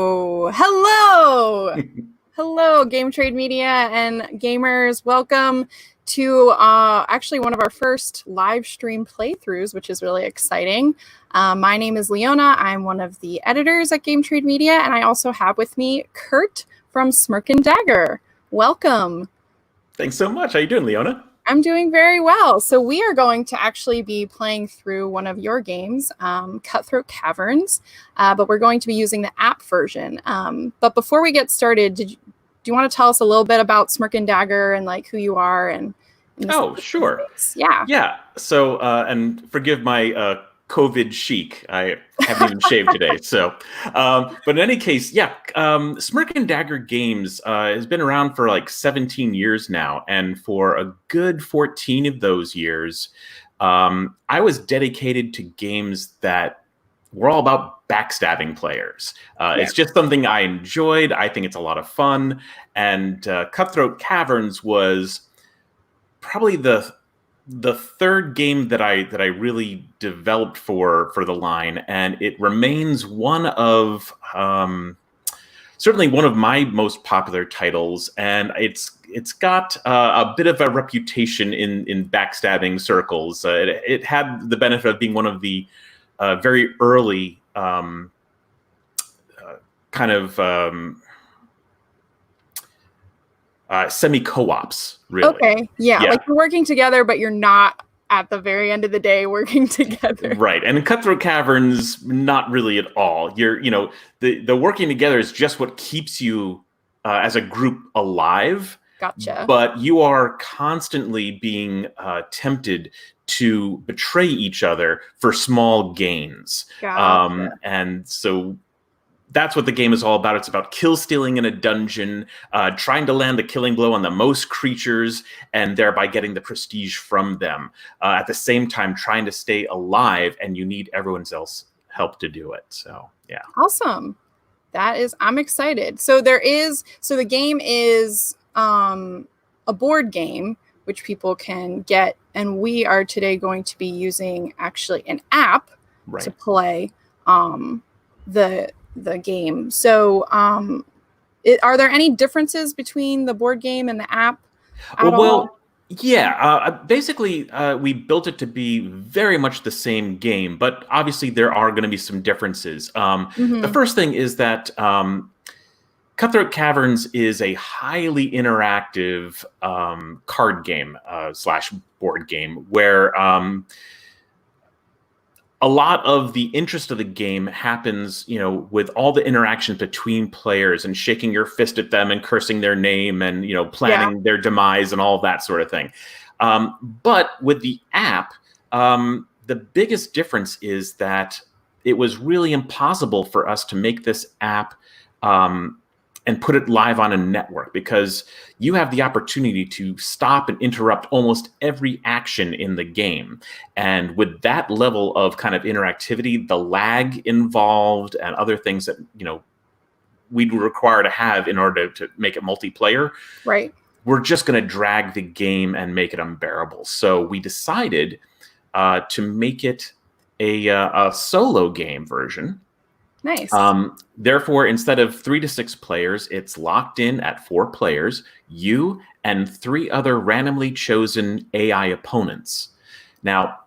Oh, hello! Hello, Game Trade Media and gamers. Welcome to actually one of our first live stream playthroughs, which is really exciting. My name is Leona. I'm one of the editors at Game Trade Media, and I also have with me Kurt from Smirk and Dagger. Welcome. Thanks so much. How you doing, Leona? I'm doing very well. So we are going to actually be playing through one of your games, Cutthroat Caverns, but we're going to be using the app version. But before we get started, do you want to tell us a little bit about Smirk and Dagger and like who you are? And oh, sure. Yeah. Yeah. So, and forgive my COVID chic. I haven't even shaved today. So, but in any case, yeah, Smirk and Dagger Games has been around for like 17 years now. And for a good 14 of those years, I was dedicated to games that were all about backstabbing players. It's just something I enjoyed. I think it's a lot of fun. And Cutthroat Caverns was probably the third game that I really developed for the line, and it remains one of certainly one of my most popular titles, and it's got a bit of a reputation in backstabbing circles. It had the benefit of being one of the very early semi-co-ops. Really. Okay. Yeah. Like you're working together, but you're not at the very end of the day working together. Right. And in Cutthroat Caverns, not really at all. The working together is just what keeps you as a group alive. Gotcha. But you are constantly being tempted to betray each other for small gains. Gotcha. And so that's what the game is all about. It's about kill stealing in a dungeon, trying to land the killing blow on the most creatures, and thereby getting the prestige from them. At the same time, trying to stay alive, and you need everyone else's help to do it. So, yeah. Awesome. I'm excited. So the game is a board game, which people can get, and we are today going to be using actually an app to play the game. So are there any differences between the board game and the app at all? Yeah, basically we built it to be very much the same game, but obviously there are going to be some differences. The first thing is that Cutthroat Caverns is a highly interactive card game / board game where a lot of the interest of the game happens, with all the interactions between players and shaking your fist at them and cursing their name and, planning their demise and all of that sort of thing. But with the app, the biggest difference is that it was really impossible for us to make this app and put it live on a network, because you have the opportunity to stop and interrupt almost every action in the game. And with that level of kind of interactivity, the lag involved and other things that, we'd require to have in order to make it multiplayer, we're just going to drag the game and make it unbearable. So we decided to make it a solo game version. Nice. Therefore, instead of 3 to 6 players, it's locked in at 4 players, you and 3 other randomly chosen AI opponents. Now,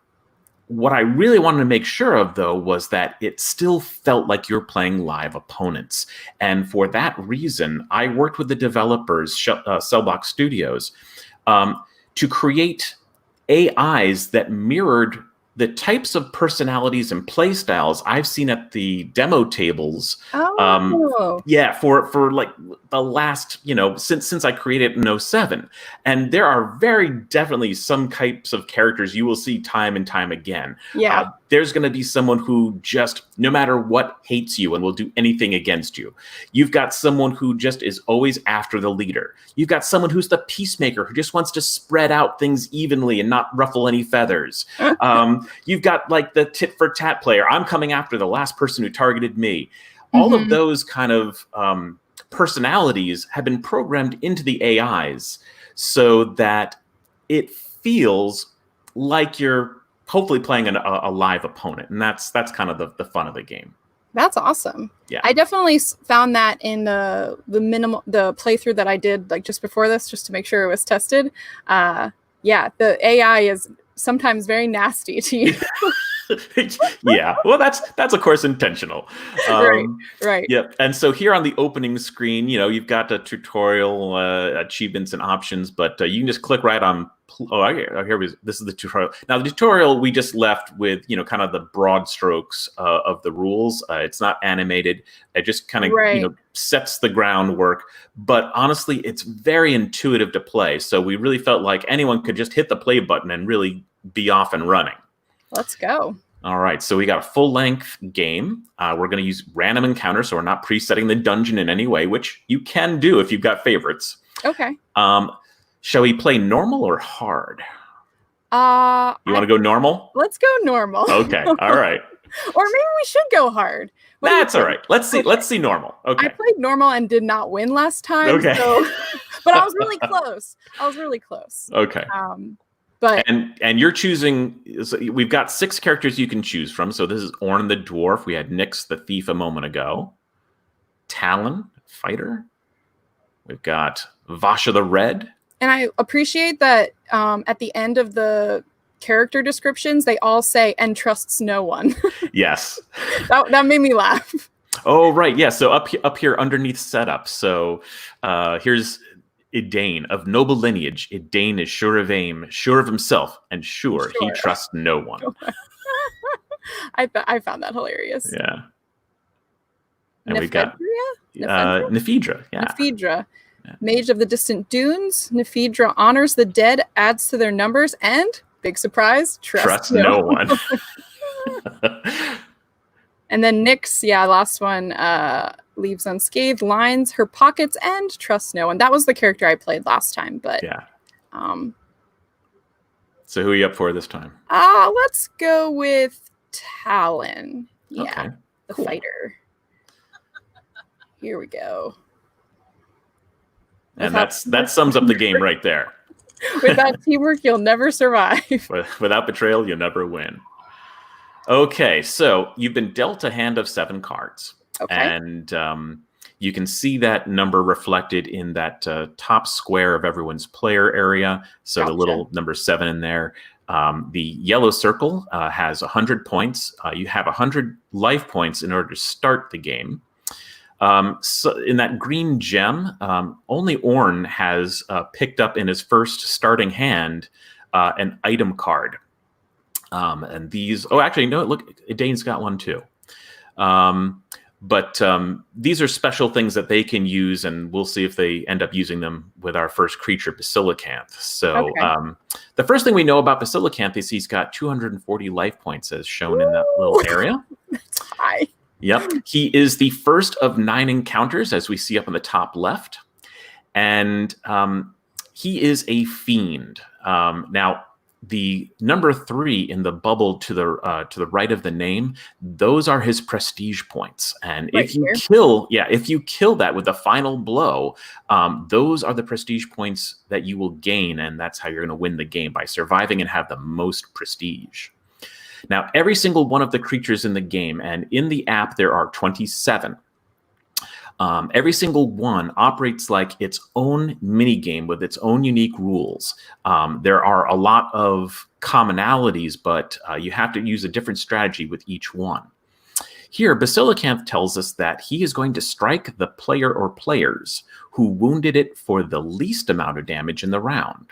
what I really wanted to make sure of, though, was that it still felt like you're playing live opponents. And for that reason, I worked with the developers, Cellbox Studios, to create AIs that mirrored the types of personalities and play styles I've seen at the demo tables. For like the last, since I created it in 2007. And there are very definitely some types of characters you will see time and time again. There's going to be someone who just, no matter what, hates you and will do anything against you. You've got someone who just is always after the leader. You've got someone who's the peacemaker, who just wants to spread out things evenly and not ruffle any feathers. You've got like the tit for tat player. I'm coming after the last person who targeted me. All of those kind of personalities have been programmed into the AIs so that it feels like you're hopefully playing a live opponent. And that's kind of the fun of the game. That's awesome. Yeah. I definitely found that in the playthrough that I did like just before this, just to make sure it was tested. Yeah, the AI is sometimes very nasty to you. Yeah, well, that's of course intentional. Right. Yep. And so here on the opening screen, you've got the tutorial achievements and options, but you can just click right on. This is the tutorial. Now the tutorial we just left with kind of the broad strokes of the rules. It's not animated. It just kind of sets the groundwork. But honestly, it's very intuitive to play. So we really felt like anyone could just hit the play button and really be off and running. Let's go. All right, so we got a full-length game. We're going to use random encounters, so we're not presetting the dungeon in any way, which you can do if you've got favorites. Okay. Shall we play normal or hard? You want to go normal? Let's go normal. Okay, all right. Or maybe we should go hard. That's all right. Let's see. Okay. Let's see normal. Okay. I played normal and did not win last time. Okay. So, but I was really close. Okay. But and you're choosing. So we've got 6 characters you can choose from. So this is Orn the dwarf. We had Nyx the thief a moment ago. Talon, fighter. We've got Vasha the red. And I appreciate that at the end of the character descriptions, they all say "and trusts no one." Yes. that made me laugh. Oh right, yeah. So up here underneath setup. So here's 𝙂𝙖𝙢 of noble lineage. 𝙂𝙖𝙢 is sure of aim, sure of himself, and sure. He trusts no one. I found that hilarious. Yeah. And we got 𝙂𝙖𝙢. Yeah. 𝙂𝙖𝙢. Yeah. Mage of the distant dunes. 𝙂𝙖𝙢 honors the dead, adds to their numbers, and big surprise, trusts no one. And then Nyx, last one, leaves unscathed, lines her pockets, and trusts no one. That was the character I played last time, but yeah. So who are you up for this time? Let's go with Talon. Yeah, okay. The fighter. Here we go. And that sums up the game right there. Without teamwork, you'll never survive. Without betrayal, you'll never win. Okay, so you've been dealt a hand of 7 cards. Okay. And you can see that number reflected in that top square of everyone's player area. So the little number 7 in there. The yellow circle has 100 points. You have 100 life points in order to start the game. So in that green gem, only Orn has picked up in his first starting hand an item card. And these, actually, no, look, 𝙂𝙖𝙢's got one too. But these are special things that they can use, and we'll see if they end up using them with our first creature, Basilacanth. So the first thing we know about Basilacanth is he's got 240 life points as shown in that little area. That's high. Yep. He is the first of 9 encounters, as we see up on the top left. And he is a fiend. Now, the number 3 in the bubble to the right of the name, those are his prestige points. And if you kill that with the final blow, those are the prestige points that you will gain, and that's how you're going to win the game, by surviving and have the most prestige. Now, every single one of the creatures in the game, and in the app there are 27. Every single one operates like its own mini game with its own unique rules. There are a lot of commonalities, but you have to use a different strategy with each one. Here, Basilacanth tells us that he is going to strike the player or players who wounded it for the least amount of damage in the round.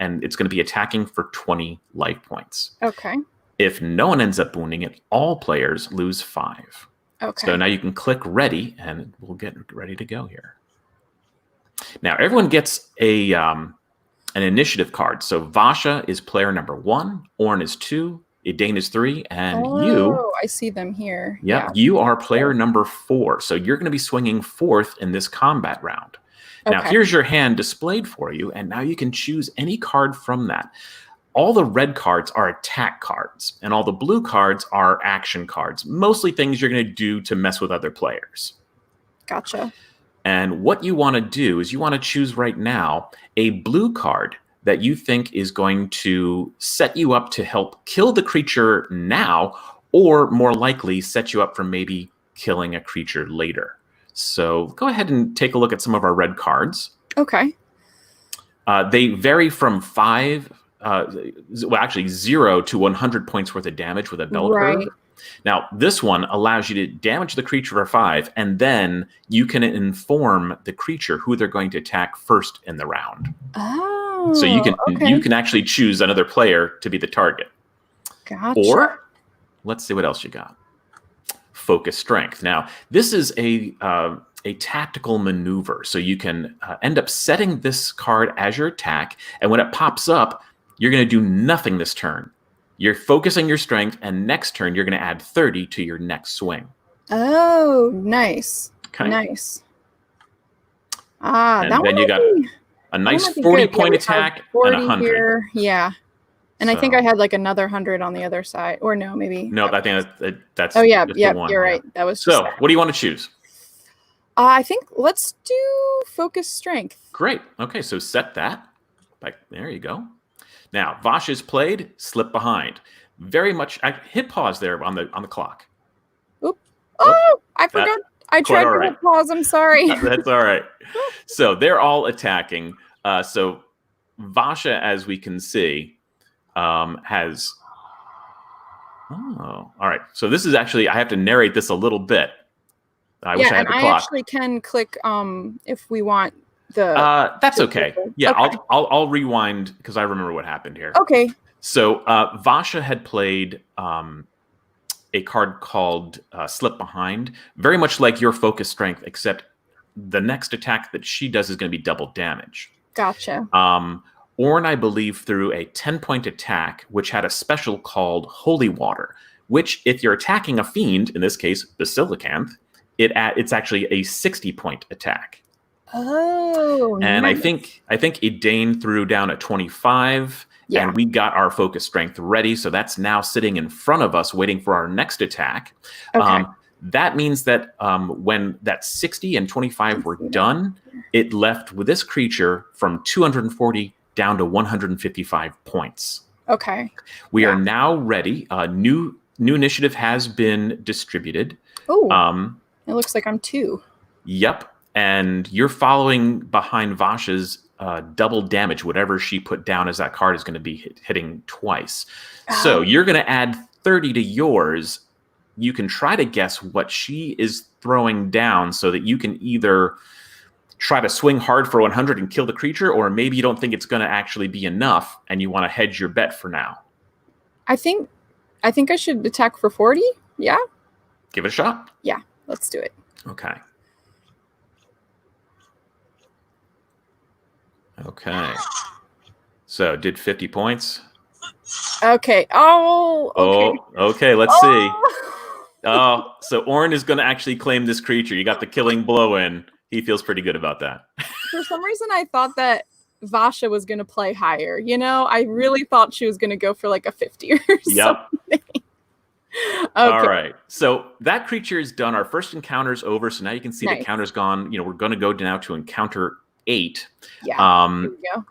And it's going to be attacking for 20 life points. Okay. If no one ends up wounding it, all players lose 5. Okay. So now you can click ready, and we'll get ready to go here. Now everyone gets an initiative card. So Vasha is player number 1, Orn is 2, 𝙂𝙖𝙢 is 3, and you. I see them here. Yep, yeah. You are player number 4. So you're going to be swinging 4th in this combat round. Now here's your hand displayed for you, and now you can choose any card from that. All the red cards are attack cards, and all the blue cards are action cards, mostly things you're going to do to mess with other players. Gotcha. And what you want to do is you want to choose right now a blue card that you think is going to set you up to help kill the creature now, or more likely set you up for maybe killing a creature later. So go ahead and take a look at some of our red cards. Okay. They vary from 5, well, actually 0 to 100 points worth of damage with a bell curve. Now, this one allows you to damage the creature for 5, and then you can inform the creature who they're going to attack first in the round. Oh, so you can actually choose another player to be the target. Gotcha. Or let's see what else you got. Focus strength. Now, this is a tactical maneuver, so you can end up setting this card as your attack, and when it pops up, you're going to do nothing this turn. You're focusing your strength, and next turn you're going to add 30 to your next swing. Oh, nice. Okay. Nice. And that then you got a nice 40-point attack 40 and 100. Here. Yeah. And I think I had like another 100 on the other side. Or no, maybe. No, I think that's Oh, yeah. just Yeah, the one. you're right. That was So, what do you want to choose? I think let's do focus strength. Great. Okay, so set that. There you go. Now, 𝙂𝙢𝙢𝙤 played, slip behind. Very much, hit pause there on the clock. Oop. Oh, I forgot. I tried to hit pause. I'm sorry. That's all right. So they're all attacking. So 𝙂𝙢𝙢, as we can see, has... Oh, all right. So this is actually, I have to narrate this a little bit. I wish I had the clock. I actually can click if we want the... that's okay. Yeah, okay. I'll rewind because I remember what happened here. Okay. So 𝙂𝙢𝙢 had played a card called Slip Behind, very much like your focus strength, except the next attack that she does is going to be double damage. Gotcha. Orn, I believe, threw a 10-point attack, which had a special called Holy Water, which, if you're attacking a fiend, in this case, Basilicanthe, it's actually a 60-point attack. Oh, and nice. I think 𝙂𝙖𝙢𝙤 threw down a 25, and we got our focus strength ready, so that's now sitting in front of us, waiting for our next attack. Okay. That means that when that 60 and 25 were done, it left with this creature from 240 down to 155 points. Okay. We are now ready. New initiative has been distributed. Oh, it looks like I'm 2. Yep. And you're following behind 𝙂𝙢𝙢's double damage. Whatever she put down as that card is going to be hitting twice. So you're going to add 30 to yours. You can try to guess what she is throwing down so that you can either try to swing hard for 100 and kill the creature, or maybe you don't think it's going to actually be enough and you want to hedge your bet for now. I think I should attack for 40. Yeah. Give it a shot. Yeah, let's do it. Okay. Okay. So did 50 points. Okay. Oh. Okay. Oh. Okay. Let's see. Oh, so Orn is going to actually claim this creature. You got the killing blow in. He feels pretty good about that. For some reason, I thought that 𝙂𝙢𝙢 was going to play higher. You know, I really thought she was going to go for like a 50 or something. Yep. Okay. All right. So that creature is done. Our first encounter is over. So now you can see the counter's gone. You know, we're going to go now to encounter 8. Yeah. Here we go.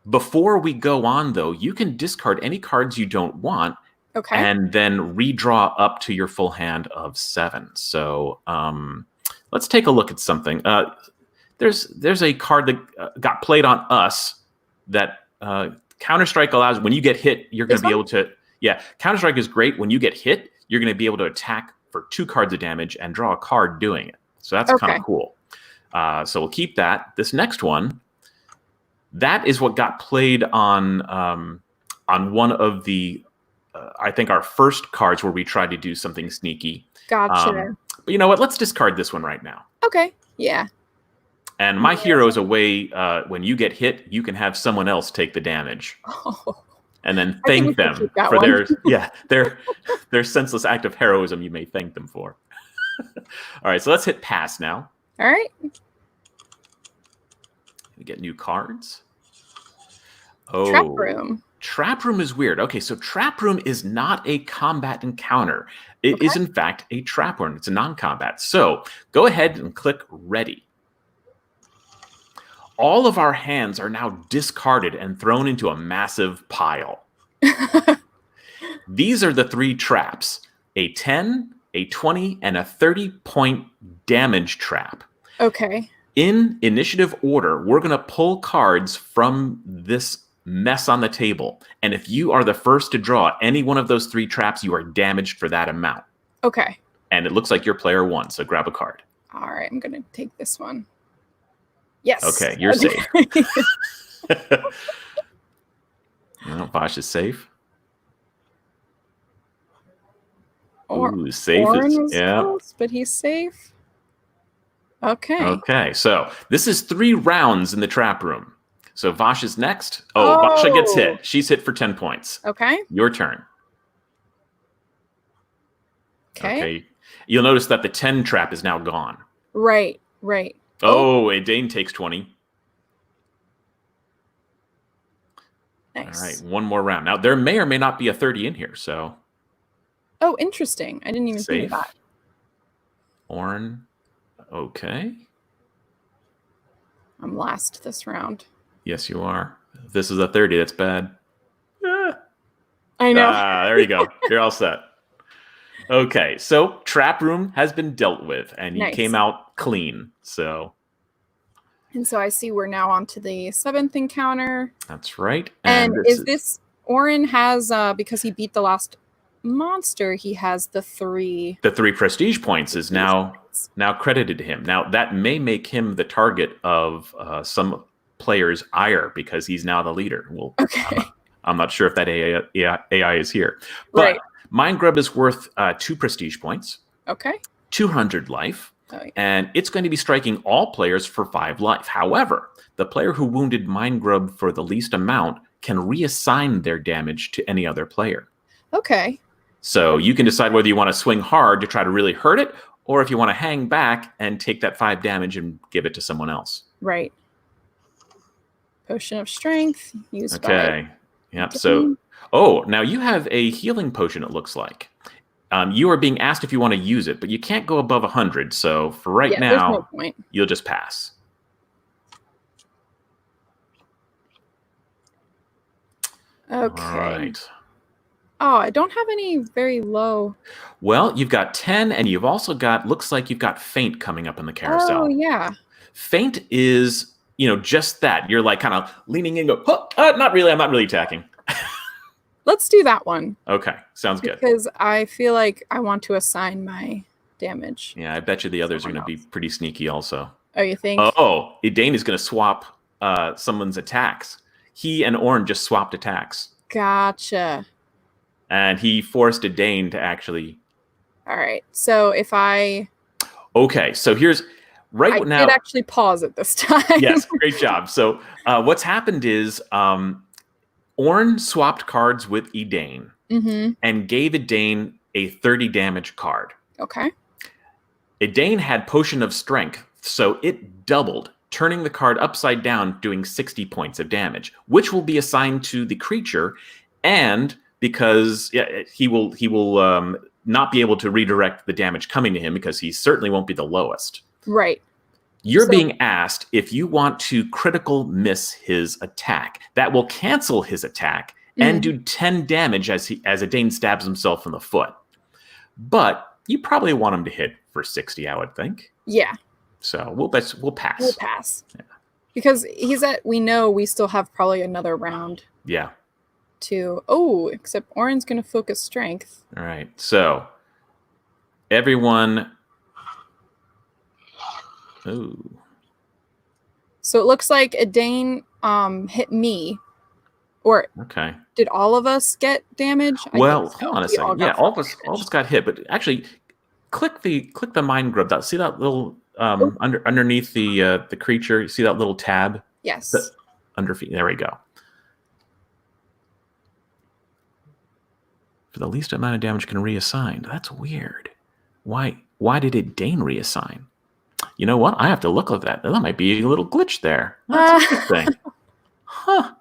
Before we go on, though, you can discard any cards you don't want. Okay. And then redraw up to your full hand of 7. So let's take a look at something. There's a card that got played on us that Counter-Strike allows. When you get hit, you're going to be able to... Yeah, Counter-Strike is great. When you get hit, you're going to be able to attack for 2 cards of damage and draw a card doing it. So that's kind of cool. So we'll keep that. This next one, that is what got played on one of the... I think our first cards where we tried to do something sneaky. Gotcha. But you know what? Let's discard this one right now. Okay. Yeah. And my hero is a way when you get hit, you can have someone else take the damage. Oh. And then thank them for their senseless act of heroism you may thank them for. All right, so let's hit pass now. All right. We get new cards. Oh. Trap room. Trap room is weird. Okay, so trap room is not a combat encounter. It is, in fact, a trap room. It's a non-combat. So go ahead and click ready. All of our hands are now discarded and thrown into a massive pile. These are the 3 traps: a 10, a 20 and a 30-point damage trap. Okay. In initiative order, we're going to pull cards from this mess on the table. And if you are the first to draw any one of those 3 traps, you are damaged for that amount. Okay. And it looks like your player won, so grab a card. All right, I'm going to take this one. Yes. Okay, you're safe. Well, Vosh is safe. Ooh, safe is, yeah. Close, but he's safe. Okay. Okay, so this is 3 rounds in the trap room. So Vosh is next. Oh, Vasha gets hit. She's hit for 10 points. Okay. Your turn. Okay. You'll notice that the 10 trap is now gone. Right, right. Oh, 𝙂𝙢𝙤𝙤𝙤𝙤 takes 20. Nice. All right, one more round. Now, there may or may not be a 30 in here, so... Oh, interesting. I didn't even think of that. Oren. Okay. I'm last this round. Yes, you are. If this is a 30, that's bad. I know. There you go. You're all set. Okay, so trap room has been dealt with, and you came out clean. So, and so I see we're now on to the 7th encounter. That's right. And this Oren has because he beat the last monster, he has the 3 prestige points is now credited to him. Now that may make him the target of some players' ire because he's now the leader. Well, okay. I'm not sure if that AI is here, but Mind Grub is worth 2 prestige points. Okay. 200 life. Oh, yeah. And it's going to be striking all players for 5 life. However, the player who wounded Mind Grub for the least amount can reassign their damage to any other player. Okay. So you can decide whether you want to swing hard to try to really hurt it, or if you want to hang back and take that 5 damage and give it to someone else. Right. Potion of Strength. Used by yeah. So, now you have a healing potion, it looks like. You are being asked if you want to use it, but you can't go above 100. So for right now, no point. You'll just pass. Okay. All right. Oh, I don't have any very low. Well, you've got 10, and you've also got, looks like you've got Faint coming up in the carousel. Oh, yeah. Faint is, just that. You're like kind of leaning in and go, not really, I'm not really attacking. Let's do that one. Okay, sounds good. Because I feel like I want to assign my damage. Yeah, I bet you the others are going to be pretty sneaky also. Oh, you think? Oh, 𝙂𝙢𝙤𝙤 is going to swap someone's attacks. He and Oren just swapped attacks. Gotcha. And he forced 𝙂𝙤𝙤 to actually... All right, so if I... Okay, so here's... I did actually pause it this time. Yes, great job. So what's happened is Oren swapped cards with 𝙂𝙤𝙤 and gave 𝙂𝙤𝙤 a 30 damage card. Okay. 𝙂𝙤𝙤 had Potion of Strength, so it doubled, turning the card upside down, doing 60 points of damage, which will be assigned to the creature, and because he will not be able to redirect the damage coming to him because he certainly won't be the lowest. Right. You're being asked if you want to critical miss his attack. That will cancel his attack and do 10 damage as 𝙂𝙤𝙤 stabs himself in the foot. But you probably want him to hit for 60, I would think. Yeah. So we'll pass. We'll pass. Yeah. Because we know we still have probably another round. Yeah. Except Oren's going to focus strength. All right. So everyone... Ooh. So it looks like 𝙂𝙤𝙤 hit me. Or did all of us get damage? Well, hold on a second. Yeah, all of us got hit. But actually, click the Mind Grub. See that little underneath the creature? You see that little tab? Yes. There we go. For the least amount of damage can reassign. That's weird. Why did 𝙂𝙤𝙤 reassign? You know what? I have to look at that. That might be a little glitch there. That's interesting. Huh.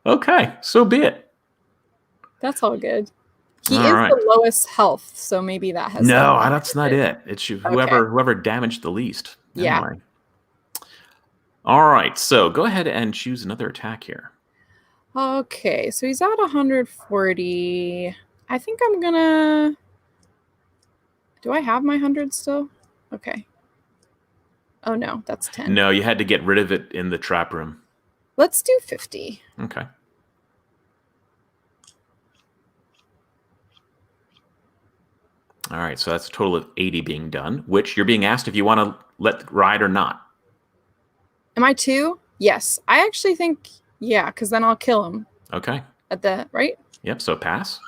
Okay, so be it. That's all good. He is the lowest health, so maybe that has... No, that's not it. It's whoever damaged the least. Yeah. Anyway. All right, so go ahead and choose another attack here. Okay, so he's at 140. I think I'm gonna... Do I have my 100 still? Okay. Oh no, that's 10. No, you had to get rid of it in the trap room. Let's do 50. Okay. All right, so that's a total of 80 being done, which you're being asked if you want to let ride or not. Am I 2? Yes. I actually think, yeah, because then I'll kill him. Okay. At the, right? Yep, so pass.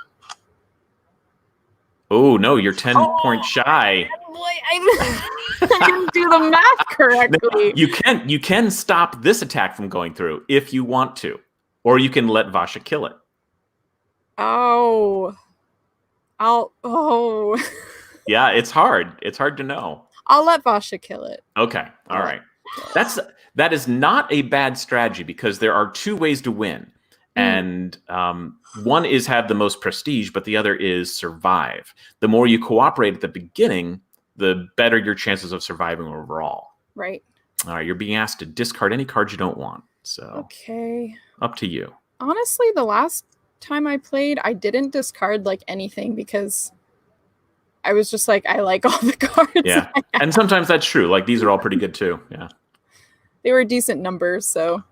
Oh, no, you're 10 points shy. Boy, I didn't do the math correctly. Now, you can stop this attack from going through if you want to, or you can let 𝙂𝙢 kill it. Oh. Yeah, it's hard. It's hard to know. I'll let 𝙂𝙢 kill it. Okay, all right. That is not a bad strategy because there are 2 ways to win. And one is have the most prestige, but the other is survive. The more you cooperate at the beginning, the better your chances of surviving overall. Right. All right, you're being asked to discard any cards you don't want. So okay. Up to you. Honestly, the last time I played, I didn't discard like anything because I was just like, I like all the cards. Yeah, and sometimes that's true. Like these are all pretty good too. Yeah. They were decent numbers, so.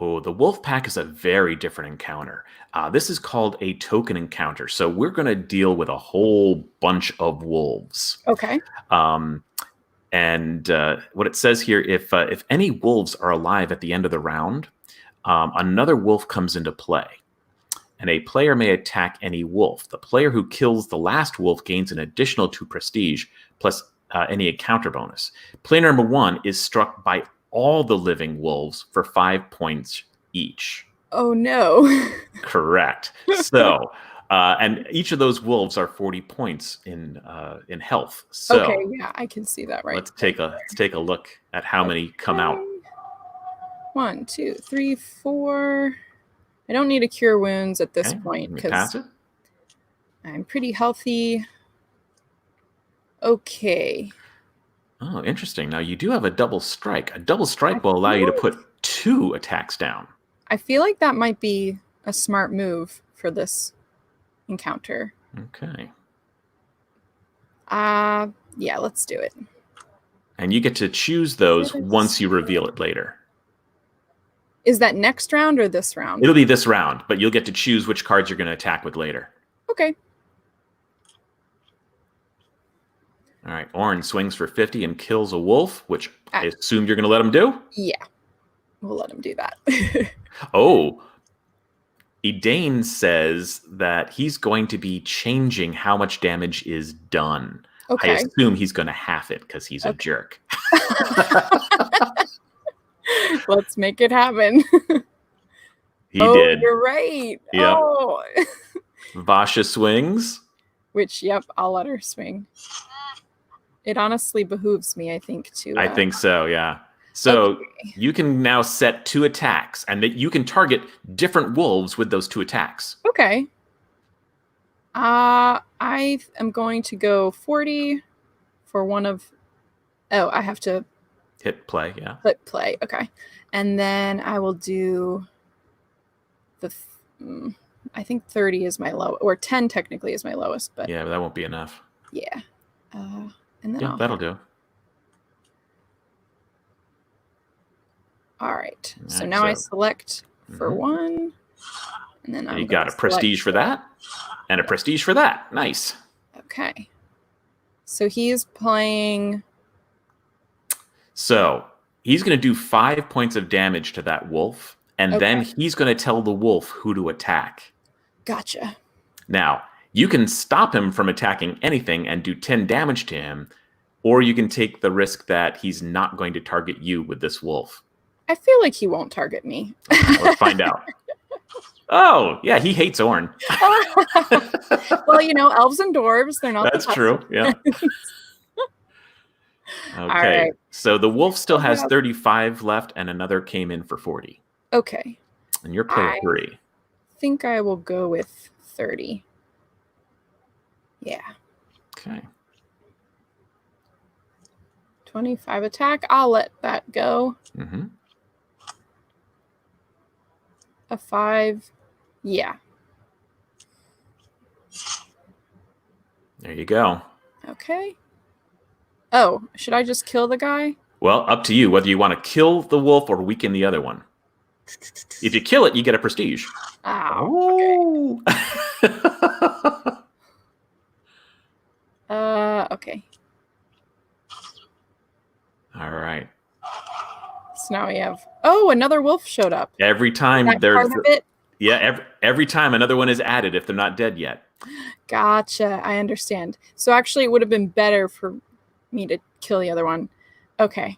Oh, the wolf pack is a very different encounter. This is called a token encounter. So we're going to deal with a whole bunch of wolves. Okay. And what it says here, if any wolves are alive at the end of the round, another wolf comes into play. And a player may attack any wolf. The player who kills the last wolf gains an additional 2 prestige, plus any encounter bonus. Player number 1 is struck by all the living wolves for 5 points each. Oh no. Correct. So, and each of those wolves are 40 points in health. So, okay, yeah, I can see that. Right. Let's take a look at how many come out. 1, 2, 3, 4. I don't need to cure wounds at this point because I'm pretty healthy. Okay. Oh, interesting. Now you do have a double strike. A double strike will allow you to put 2 attacks down. I feel like that might be a smart move for this encounter. Okay. Yeah, let's do it. And you get to choose those once you reveal it later. Is that next round or this round? It'll be this round, but you'll get to choose which cards you're going to attack with later. Okay. All right, Orin swings for 50 and kills a wolf, which I assume you're going to let him do? Yeah, we'll let him do that. Oh, 𝙂𝙖𝙢 says that he's going to be changing how much damage is done. Okay. I assume he's going to half it because he's a jerk. Let's make it happen. He did. You're right. Yep. Oh. 𝙂𝙢 swings. Which, yep, I'll let her swing. It honestly behooves me, I think, to... I think so, yeah. So you can now set 2 attacks, and that you can target different wolves with those 2 attacks. Okay. I am going to go 40 for one of... Oh, I have to... Hit play, yeah. Hit play, okay. And then I will do the... I think 30 is my low, or 10 technically is my lowest, but... Yeah, but that won't be enough. Yeah. And then yeah, that'll do. All right. So now I select for 1, and then you got a prestige for that, and a prestige for that. Nice. Okay. So he's playing. So he's going to do 5 points of damage to that wolf, and then he's going to tell the wolf who to attack. Gotcha. Now, you can stop him from attacking anything and do 10 damage to him, or you can take the risk that he's not going to target you with this wolf. I feel like he won't target me. Let's find out. Oh, yeah, he hates Orin. Well, you know, elves and dwarves, they're not. That's true, yeah. Okay, right. So the wolf still has 35 left, and another came in for 40. Okay. And you're player 3. I think I will go with 30. Yeah. Okay. 25 attack. I'll let that go. Mm-hmm. A 5. Yeah. There you go. Okay. Oh, should I just kill the guy? Well, up to you whether you want to kill the wolf or weaken the other one. If you kill it, you get a prestige. Ow. Oh. Okay. Okay. All right. So now we have. Oh, another wolf showed up. Every time there's. Part of it? Yeah. Every time another one is added if they're not dead yet. Gotcha. I understand. So actually, it would have been better for me to kill the other one. Okay.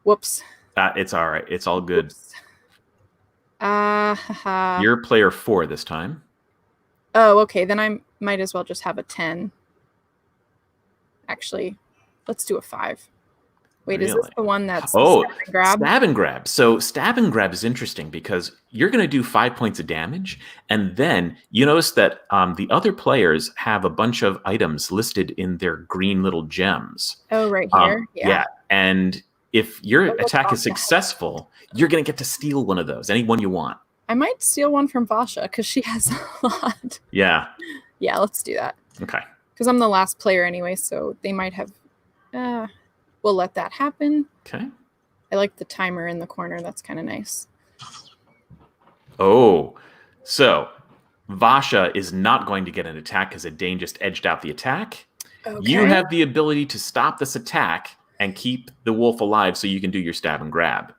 Whoops. It's all right. It's all good. You're player 4 this time. Oh, okay. Then I might as well just have a 10. Actually, let's do a 5. Wait, is this the one that's stab and grab? Stab and grab. So stab and grab is interesting because you're going to do 5 points of damage, and then you notice that the other players have a bunch of items listed in their green little gems. Oh, right here? Yeah. And if your attack is successful, you're going to get to steal one of those, any one you want. I might steal one from Vasha because she has a lot. Yeah. Yeah, let's do that. Okay. Because I'm the last player anyway, so they might have... we'll let that happen. Okay. I like the timer in the corner. That's kind of nice. Oh, so Vasha is not going to get an attack because Ďain just edged out the attack. Okay. You have the ability to stop this attack and keep the wolf alive so you can do your stab and grab.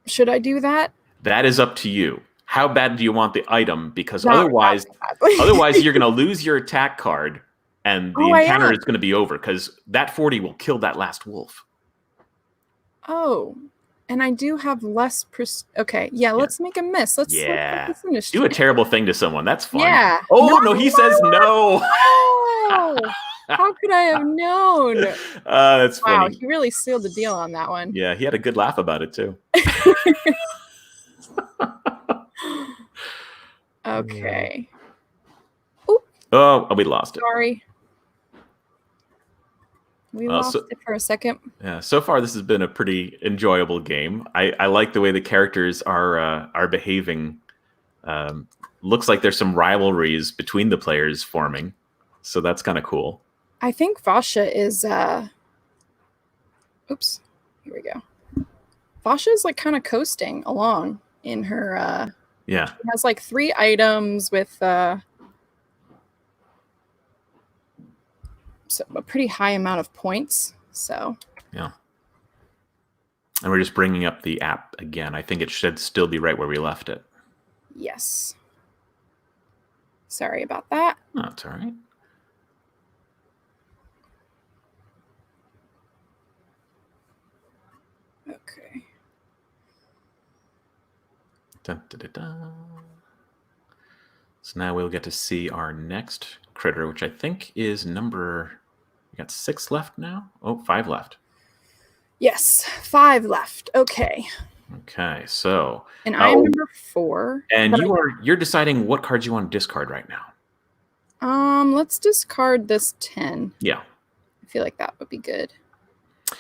Should I do that? That is up to you. How bad do you want the item? Because otherwise you're going to lose your attack card and the encounter is going to be over because that 40 will kill that last wolf. Oh, and I do have less... Okay, yeah, let's make a miss. Let's do a terrible thing to someone. That's fun. Yeah. Oh, no, he says no. Oh, how could I have known? That's funny. Wow, he really sealed the deal on that one. Yeah, he had a good laugh about it, too. Okay. Oh, we lost it. Sorry. We lost it for a second. Yeah, so far this has been a pretty enjoyable game. I like the way the characters are behaving. Looks like there's some rivalries between the players forming, so that's kind of cool. I think Vasha is... Oops. Here we go. Vasha is like kind of coasting along in her... Yeah. She has like 3 items with so a pretty high amount of points. So yeah. And we're just bringing up the app again. I think it should still be right where we left it. Yes. Sorry about that. No, that's all right. Okay. Dun, dun, dun, dun. So now we'll get to see our next critter, which I think is number... We got 6 left now? Oh, 5 left. Yes, 5 left. Okay. Okay, so... And I'm number 4. And you're deciding what cards you want to discard right now. Let's discard this 10. Yeah. I feel like that would be good.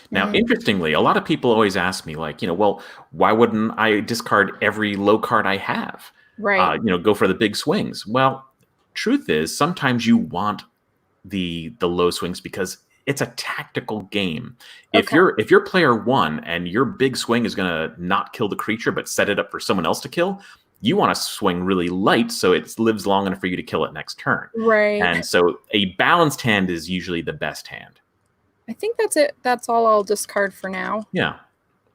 Now, interestingly, a lot of people always ask me, like, well, why wouldn't I discard every low card I have? Right. Go for the big swings. Well, truth is, sometimes you want the low swings because it's a tactical game. If you're player 1 and your big swing is going to not kill the creature but set it up for someone else to kill, you want to swing really light so it lives long enough for you to kill it next turn. Right. And so a balanced hand is usually the best hand. I think that's it. That's all I'll discard for now. Yeah.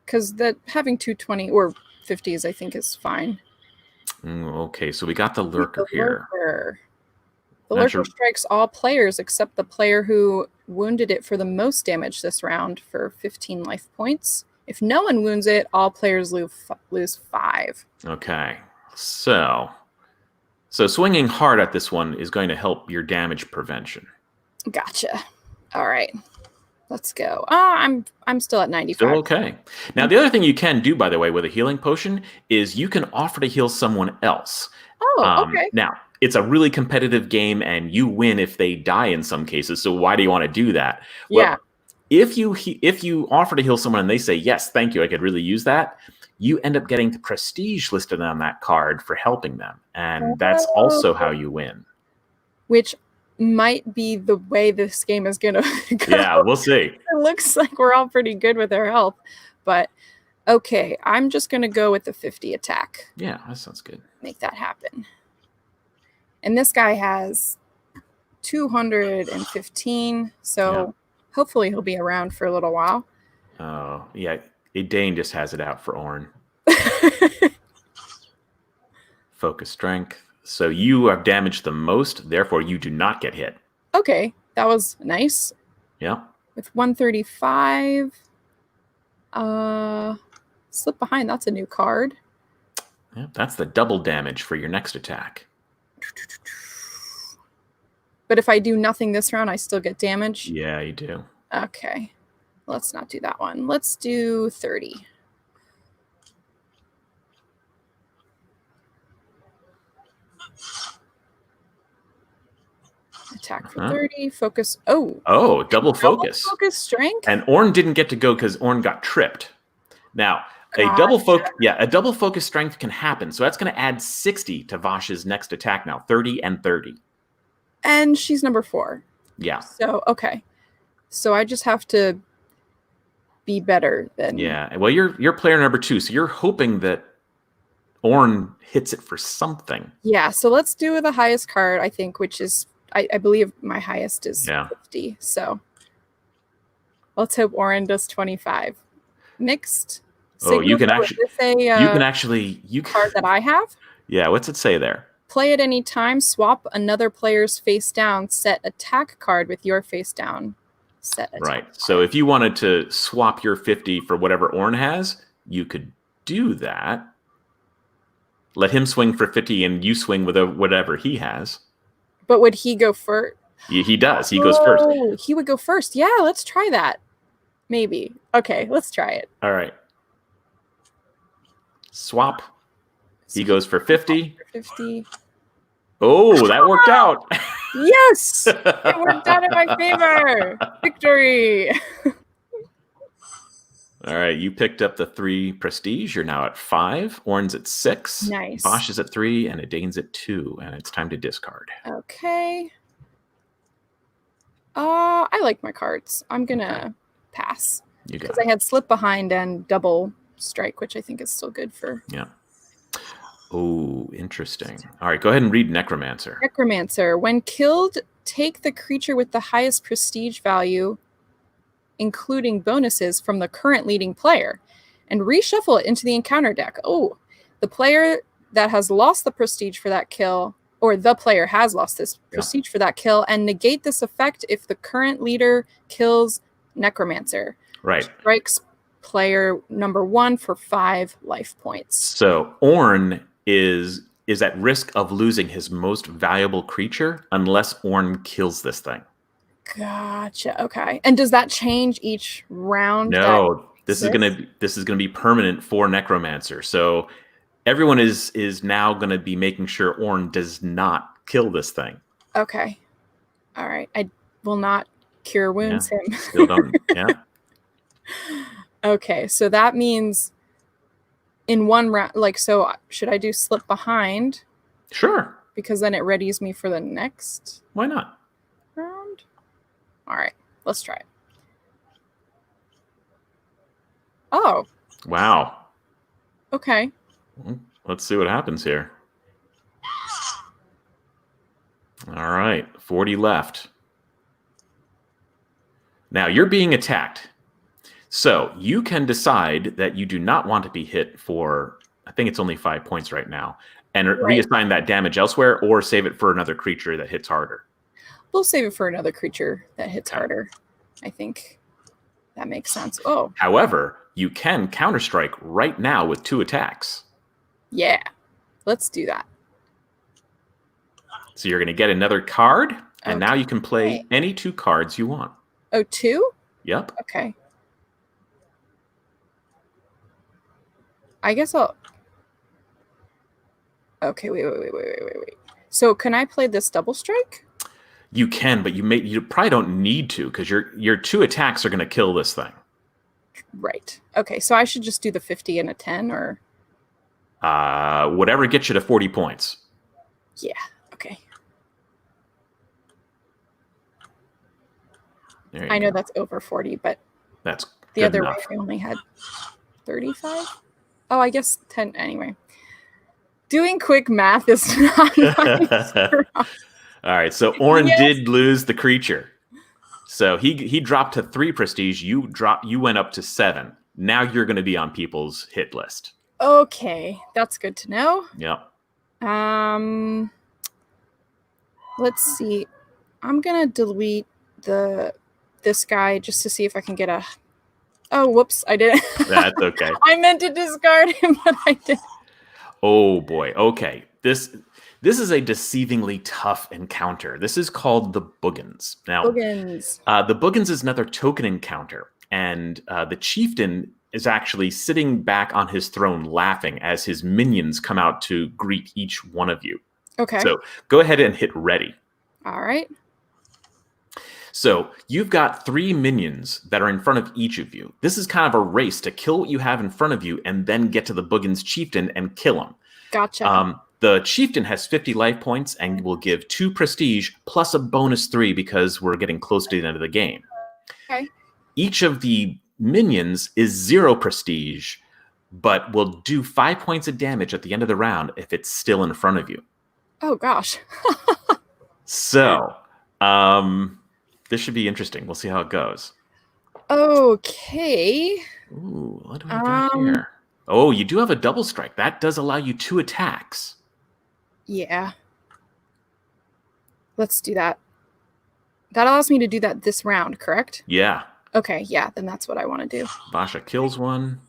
Because having 220 or 50s, I think, is fine. Okay, so we got the lurker here. The lurker strikes all players except the player who wounded it for the most damage this round for 15 life points. If no one wounds it, all players lose 5. Okay, so swinging hard at this one is going to help your damage prevention. Gotcha. All right. Let's go. I'm still at 95. Still okay. Now, the other thing you can do, by the way, with a healing potion is you can offer to heal someone else. Oh, okay. Now, it's a really competitive game, and you win if they die in some cases. So why do you want to do that? Yeah. Well, if you offer to heal someone and they say, yes, thank you, I could really use that, you end up getting the prestige listed on that card for helping them. And that's also how you win. Which might be the way this game is going to go. Yeah, we'll see. It looks like we're all pretty good with our health. But, okay, I'm just going to go with the 50 attack. Yeah, that sounds good. Make that happen. And this guy has 215, so hopefully he'll be around for a little while. Oh, yeah. 𝙂𝙢𝙤𝙤 just has it out for 𝙂𝙢. Focus strength. So you have damaged the most, therefore you do not get hit. Okay, that was nice. Yeah. With 135. Slip behind, that's a new card. Yeah, that's the double damage for your next attack. But if I do nothing this round, I still get damage? Yeah, you do. Okay. Let's not do that one. Let's do 30. Attack for 30. Focus. Oh, double focus. Focus strength. And 𝙂𝙢 didn't get to go because 𝙂𝙢 got tripped. Now, a double focus strength can happen. So that's going to add 60 to Vash's next attack now. 30 and 30. And she's number 4. Yeah. So, okay. So I just have to be better than... Yeah. Well, you're player number 2, so you're hoping that 𝙂𝙢 hits it for something. Yeah, so let's do the highest card, I think, which is... I believe my highest is 50. So let's hope 𝙂𝙢 does 25. Mixed. Oh, you can actually... card that I have? Yeah, what's it say there? Play at any time, swap another player's face down, set attack card with your face down. Set attack Right. card. So if you wanted to swap your 50 for whatever 𝙂𝙢 has, you could do that. Let him swing for 50 and you swing with whatever he has. But would he go first? He does. He goes first. Oh, he would go first. Yeah, let's try that. Maybe. Okay, let's try it. All right. Swap. He goes for 50. 50. Oh, that worked out. Yes! It worked out in my favor. Victory. All right, you picked up the 3 prestige. You're now at 5. 𝙂𝙢's at 6. Nice. Vash is at 3, and 𝙂𝙢's at 2. And it's time to discard. Okay. I like my cards. I'm gonna pass. You got because I had slip behind and double strike, which I think is still good for. Yeah. Oh, interesting. All right, go ahead and read Necromancer. Necromancer. When killed, take the creature with the highest prestige value, including bonuses from the current leading player, and reshuffle it into the encounter deck. Oh, the player that has lost the prestige for that kill, or the player has lost this prestige for that kill, and negate this effect if the current leader kills Necromancer. Right. Strikes player number 1 for 5 life points. So 𝙂𝙢 is at risk of losing his most valuable creature unless 𝙂𝙢 kills this thing. Gotcha. Okay. And does that change each round? No, this is gonna be permanent for Necromancer. So everyone is now gonna be making sure 𝙂𝙢 does not kill this thing. Okay. All right. I will not cure wounds him. Still don't. Yeah. Okay. So that means in one round, so should I do slip behind? Sure. Because then it readies me for the next Why not? round. All right. Let's try it. Oh. Wow. Okay. Let's see what happens here. All right, 40 left. Now you're being attacked. So you can decide that you do not want to be hit for, I think it's only 5 points right now, and reassign that damage elsewhere or save it for another creature that hits harder. We'll save it for another creature that hits harder. I think that makes sense. Oh. However, you can counterstrike right now with 2 attacks. Yeah. Let's do that. So you're going to get another card, and now you can play any 2 cards you want. Oh, 2? Yep. Okay. I guess I'll... Okay, wait. So can I play this double strike? You can, but you probably don't need to because your 2 attacks are going to kill this thing. Right. Okay, so I should just do the 50 and a 10, or... Whatever gets you to 40 points. Yeah, okay. There you I know go. that's over 40, but That's the good other enough. way I only had 35. Oh, I guess 10 anyway. Doing quick math is not my strong. All right, so Oren Yes. did lose the creature. So he dropped to 3 prestige. You went up to 7. Now you're going to be on people's hit list. Okay, that's good to know. Yep. Let's see. I'm gonna delete this guy just to see if I can get a. Oh, whoops! I didn't. That's okay. I meant to discard him, but I didn't. Oh boy. Okay. This is a deceivingly tough encounter. This is called the Boogans. Now, Boogans. The Boogans is another token encounter, and the chieftain is actually sitting back on his throne laughing as his minions come out to greet each one of you. Okay. So go ahead and hit ready. All right. So you've got 3 minions that are in front of each of you. This is kind of a race to kill what you have in front of you and then get to the Boogans chieftain and kill him. Gotcha. The chieftain has 50 life points and will give 2 prestige plus a bonus 3 because we're getting close to the end of the game. Okay. Each of the minions is 0 prestige, but will do 5 points of damage at the end of the round if it's still in front of you. Oh gosh. So, this should be interesting. We'll see how it goes. Okay. Ooh, what do we got here? Oh, you do have a double strike. That does allow you 2 attacks. Yeah. Let's do that. That allows me to do that this round, correct? Yeah. Okay, yeah, then that's what I want to do. Basha kills one.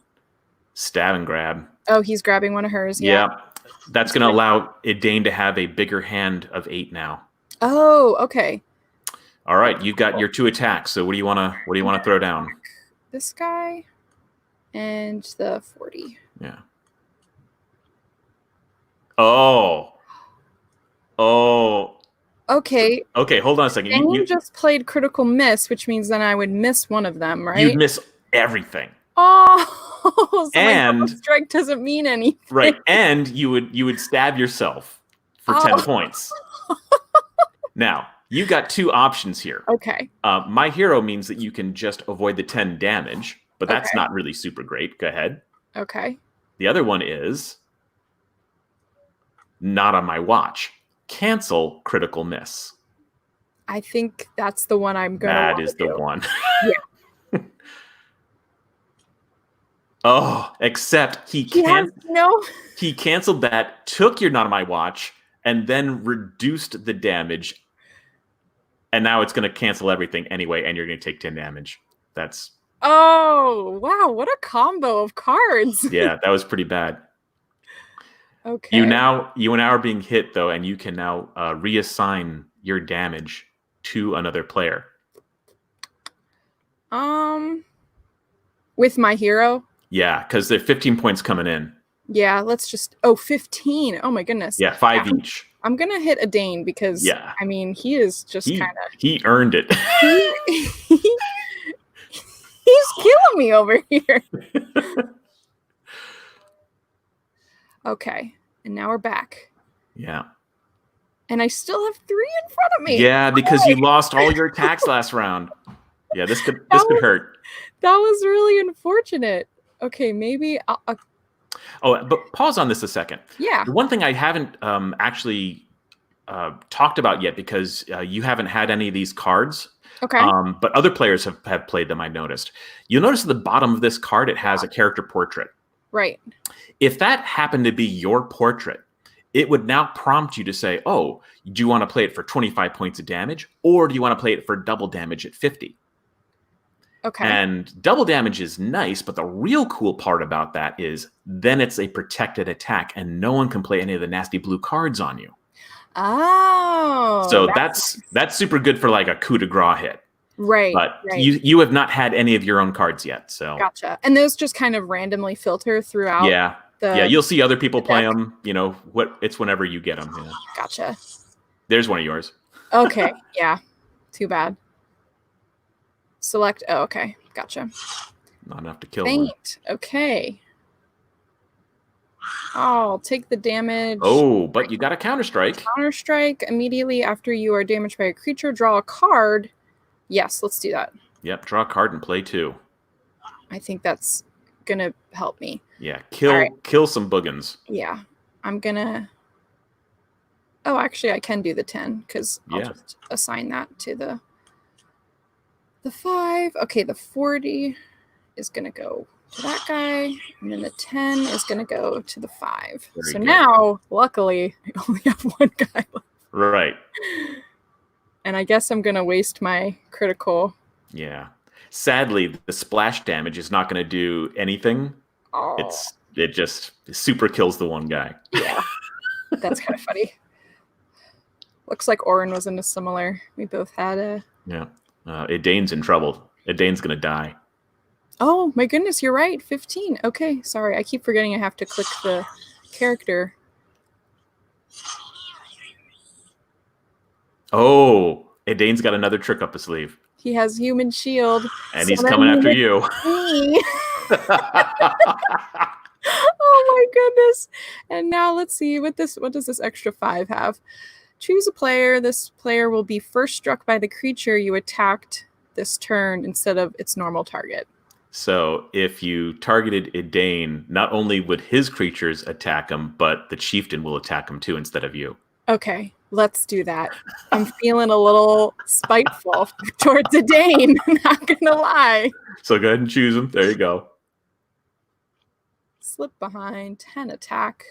Stab and grab. Oh, he's grabbing one of hers. Yeah. That's going to allow 𝙂𝙢𝙤𝙤 to have a bigger hand of 8 now. Oh, okay. All right, you've got your 2 attacks. So what do you want to throw down? This guy and the 40. Yeah. Oh. Okay. Okay, hold on a second. You just played critical miss, which means then I would miss one of them, right? You'd miss everything. Oh, so and my strike doesn't mean anything. Right, and you would stab yourself for 10 points. Now, you've got 2 options here. Okay. My hero means that you can just avoid the 10 damage, but that's not really super great. Go ahead. Okay. The other one is not on my watch. Cancel critical miss. I think that's the one I'm going to That is the one. Yeah. Oh, except he canceled that, took your not on my watch, and then reduced the damage. And now it's going to cancel everything anyway, and you're going to take 10 damage. That's... Oh, wow. What a combo of cards. Yeah, that was pretty bad. Okay. You now are being hit, though, and you can now reassign your damage to another player. With my hero? Yeah, because there are 15 points coming in. Yeah, let's just... Oh, 15. Oh, my goodness. Yeah, 5 each. I'm going to hit 𝙂𝙤𝙤 because, I mean, he is just kind of... He earned it. He's killing me over here. Okay, and now we're back. Yeah. And I still have 3 in front of me. Yeah, because you lost all your attacks last round. Yeah, this could hurt. That was really unfortunate. Okay, maybe I'll... Oh, but pause on this a second. Yeah. The one thing I haven't actually talked about yet, because you haven't had any of these cards. Okay. But other players have played them, I've noticed. You'll notice at the bottom of this card, it has a character portrait. Right. If that happened to be your portrait, it would now prompt you to say, oh, do you want to play it for 25 points of damage? Or do you want to play it for double damage at 50? Okay. And double damage is nice, but the real cool part about that is then it's a protected attack and no one can play any of the nasty blue cards on you. Oh. So that's super good for like a coup de grace hit. Right. But you have not had any of your own cards yet. So gotcha. And those just kind of randomly filter throughout. Yeah. You'll see other people play them. You know, it's whenever you get them. Yeah. Gotcha. There's one of yours. Okay. Yeah. Too bad. Select. Oh, okay. Gotcha. Not enough to kill one. Okay. I'll take the damage. Oh, but you got a counter strike. Counter strike. Immediately after you are damaged by a creature, draw a card. Yes, let's do that. Yep, draw a card and play 2. I think that's gonna help me. Yeah, kill some boogans. Yeah, I'm gonna. Oh, actually, I can do the 10 because I'll just assign that to the 5. Okay, the 40 is gonna go to that guy, and then the 10 is gonna go to the 5. Very so good. Now, luckily, I only have 1 guy left. Right. And I guess I'm gonna waste my critical. Yeah. Sadly, the splash damage is not going to do anything. Oh. It just super kills the one guy. Yeah. That's kind of funny. Looks like Oren was in a similar. We both had a. Yeah. 𝙂𝙤's in trouble. 𝙂𝙤's going to die. Oh my goodness, you're right. 15. Okay, sorry. I keep forgetting I have to click the character. Oh, 𝙂𝙤's got another trick up his sleeve. He has human shield. And he's coming after you. Oh my goodness. And now let's see what does this extra 5 have? Choose a player. This player will be first struck by the creature you attacked this turn instead of its normal target. So if you targeted 𝙂𝙤, not only would his creatures attack him, but the chieftain will attack him too instead of you. Okay, let's do that. I'm feeling a little spiteful towards 𝙂𝙤, not gonna lie. So go ahead and choose him. There you go. Slip behind, 10 attack.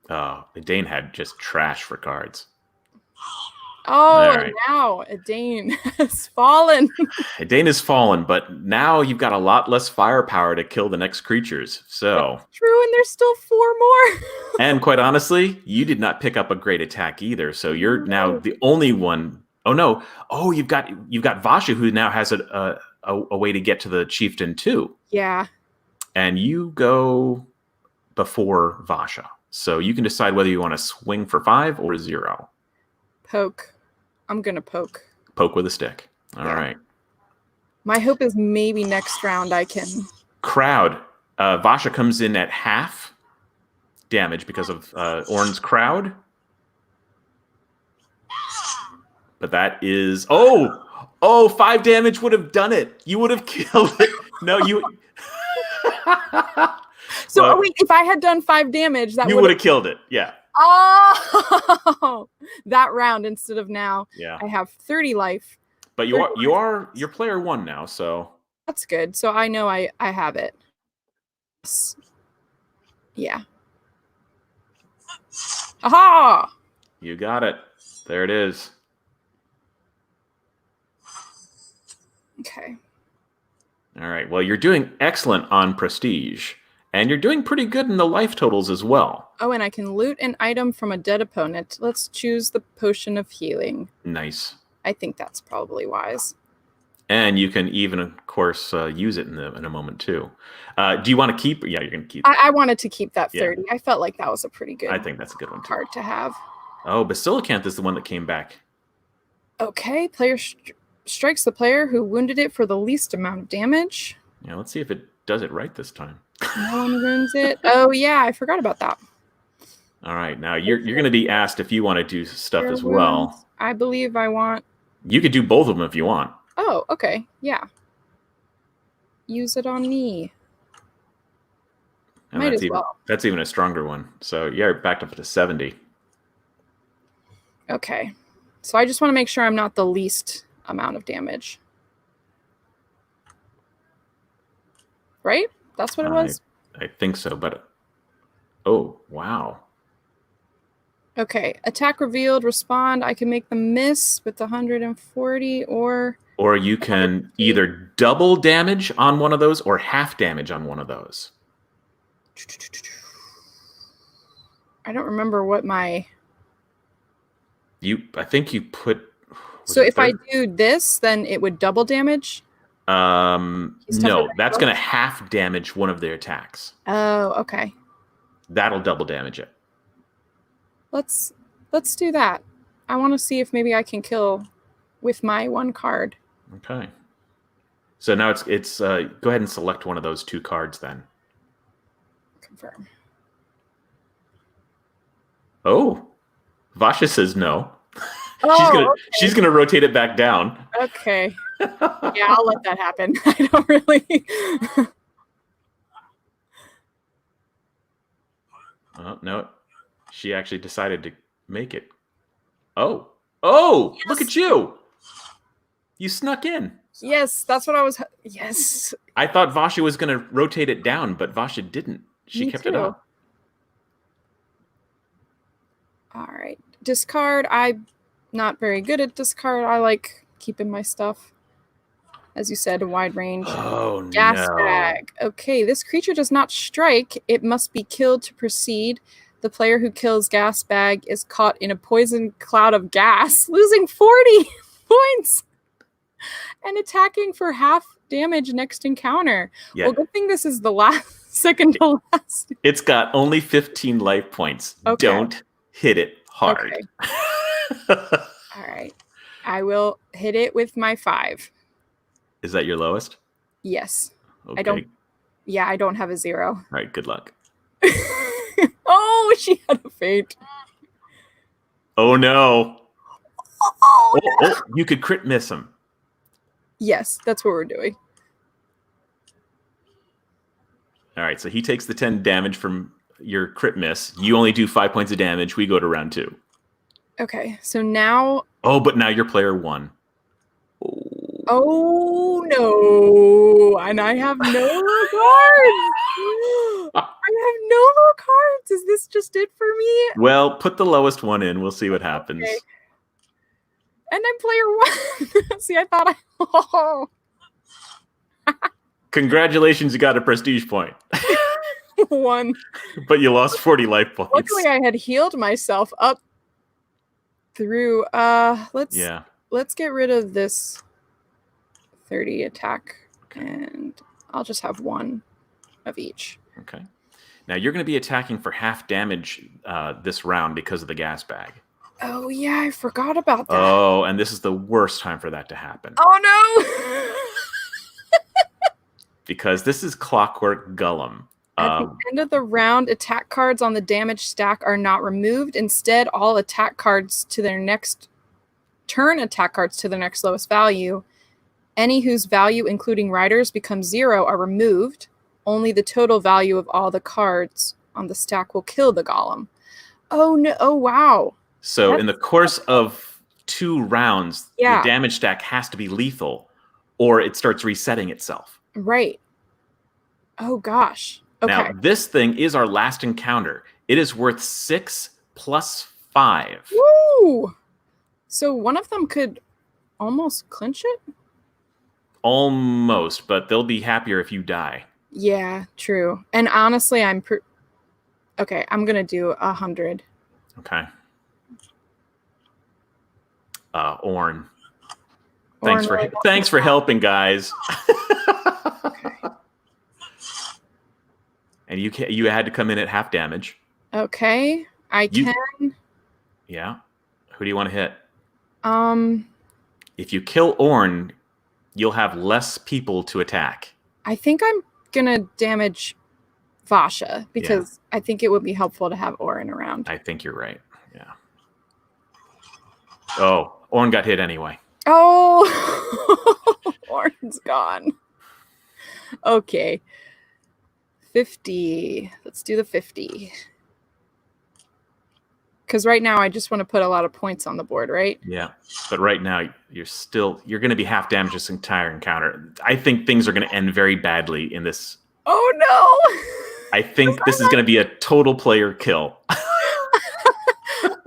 Oh, 𝙂𝙤 had just trash for cards. Oh, right. Now 𝙂𝙤 has fallen. 𝙂𝙤 has fallen, but now you've got a lot less firepower to kill the next creatures. So that's true, and there's still 4 more. And quite honestly, you did not pick up a great attack either. So you're now the only one. Oh no! Oh, you've got 𝙂𝙗, who now has a way to get to the chieftain too. Yeah. And you go before 𝙂𝙗, so you can decide whether you want to swing for 5 or 0. Poke. I'm gonna poke. Poke with a stick. All right. My hope is maybe next round I can. Crowd. 𝙂𝙗 comes in at half damage because of Oren's crowd. But that is 5 damage would have done it. You would have killed it. No, you. So wait, if I had done 5 damage, that you would have killed it. Yeah. Oh, that round instead of now. Yeah. I have 30 life. But you're player 1 now, so that's good. So I know I have it. Yeah. Aha! You got it. There it is. Okay. All right. Well, you're doing excellent on prestige, and you're doing pretty good in the life totals as well. Oh, and I can loot an item from a dead opponent. Let's choose the potion of healing. Nice. I think that's probably wise. And you can even, of course, use it in a moment too. Do you want to keep? Yeah, you're going to keep. I wanted to keep that 30. Yeah. I felt like that was a pretty good. I think that's a good one too. Card to have. Oh, 𝙂𝙀 is the one that came back. Okay, player strikes the player who wounded it for the least amount of damage. Yeah, let's see if it does it right this time. No one wounds it. Oh yeah, I forgot about that. All right, now you're going to be asked if you want to do stuff as well. I believe I want. You could do both of them if you want. Oh, okay, yeah. Use it on me. And might as well. That's even a stronger one. So you're backed up to 70. Okay, so I just want to make sure I'm not the least amount of damage. Right? That's what it was? I think so, but... Oh, wow. Okay, attack revealed, respond. I can make them miss with the 140 or... Or you can either double damage on one of those or half damage on one of those. I don't remember what my... I think you put... So if I do this, then it would double damage? No, that's going to half damage one of their attacks. Oh, okay. That'll double damage it. Let's do that. I want to see if maybe I can kill with my 1 card. Okay. So now it's go ahead and select one of those 2 cards then. Confirm. Oh, 𝙂𝙗 says no. she's gonna rotate it back down. Okay. Yeah, I'll let that happen. I don't really. Oh no, she actually decided to make it. Oh, yes. Look at you! You snuck in. Yes, that's what I was. Yes. I thought Vasha was going to rotate it down, but Vasha didn't. She kept it up. All right. Discard. I'm not very good at discard. I like keeping my stuff. As you said, a wide range. Oh, Gas no. bag. Okay, this creature does not strike. It must be killed to proceed. The player who kills gas bag is caught in a poison cloud of gas, losing 40 points and attacking for half damage next encounter. Yeah. Well, good thing this is the second to last. It's got only 15 life points. Okay. Don't hit it hard. Okay. All right. I will hit it with my 5. Is that your lowest? Yes. Okay. I don't have a 0. All right, good luck. Oh, she had a feint. Oh, no. Oh, you could crit miss him. Yes, that's what we're doing. All right, so he takes the 10 damage from your crit miss. You only do 5 points of damage. We go to round 2. Okay, so now... Oh, but now you're player 1. Oh, no. And I have no more cards. I have no more cards. Is this just it for me? Well, put the lowest one in. We'll see what happens. Okay. And I'm player 1. See, I thought Oh. Congratulations, you got a prestige point. 1. But you lost 40 life points. Luckily, I had healed myself up through... Let's get rid of this 30 attack, and I'll just have 1 of each. Okay. Now you're going to be attacking for half damage this round because of the gas bag. Oh, yeah, I forgot about that. Oh, and this is the worst time for that to happen. Oh, no! Because this is Clockwork Golem. At the end of the round, attack cards on the damage stack are not removed. Instead, all attack cards to their next turn attack cards to their next lowest value. Any whose value, including riders, becomes 0 are removed. Only the total value of all the cards on the stack will kill the golem. Oh, no. Oh, wow. So in the course of 2 rounds, the damage stack has to be lethal, or it starts resetting itself. Right. Oh, gosh. Okay. Now, this thing is our last encounter. It is worth 6 plus 5. Woo! So one of them could almost clinch it? Almost, but they'll be happier if you die. Yeah, true. And honestly, okay, I'm going to do 100. Okay. Orn. Thanks for helping, guys. Okay. And you had to come in at half damage. Okay, I can. Yeah. Who do you want to hit? If you kill Orn, you'll have less people to attack. I think I'm gonna damage Vasha because I think it would be helpful to have Orn around. I think you're right. Yeah. Oh, Orn got hit anyway. Oh, Orn's gone. Okay. 50. Let's do the 50. Because right now I just want to put a lot of points on the board, right? Yeah. But right now you're going to be half damaged this entire encounter. I think things are going to end very badly in this. Oh, no. I think this is going to be a total player kill.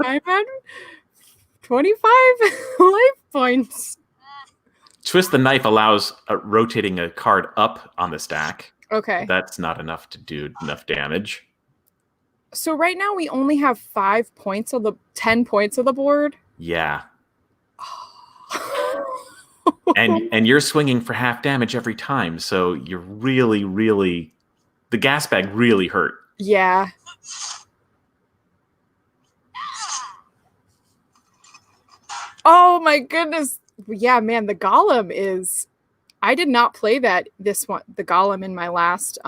I'm at 25 life points. Twist the Knife allows rotating a card up on the stack. Okay. That's not enough to do enough damage. So right now we only have 5 points on the 10 points of the board. Yeah. and you're swinging for half damage every time, so you're really the gas bag really hurt. Yeah. Oh my goodness. Yeah, man, the golem is... I did not play the golem in my last...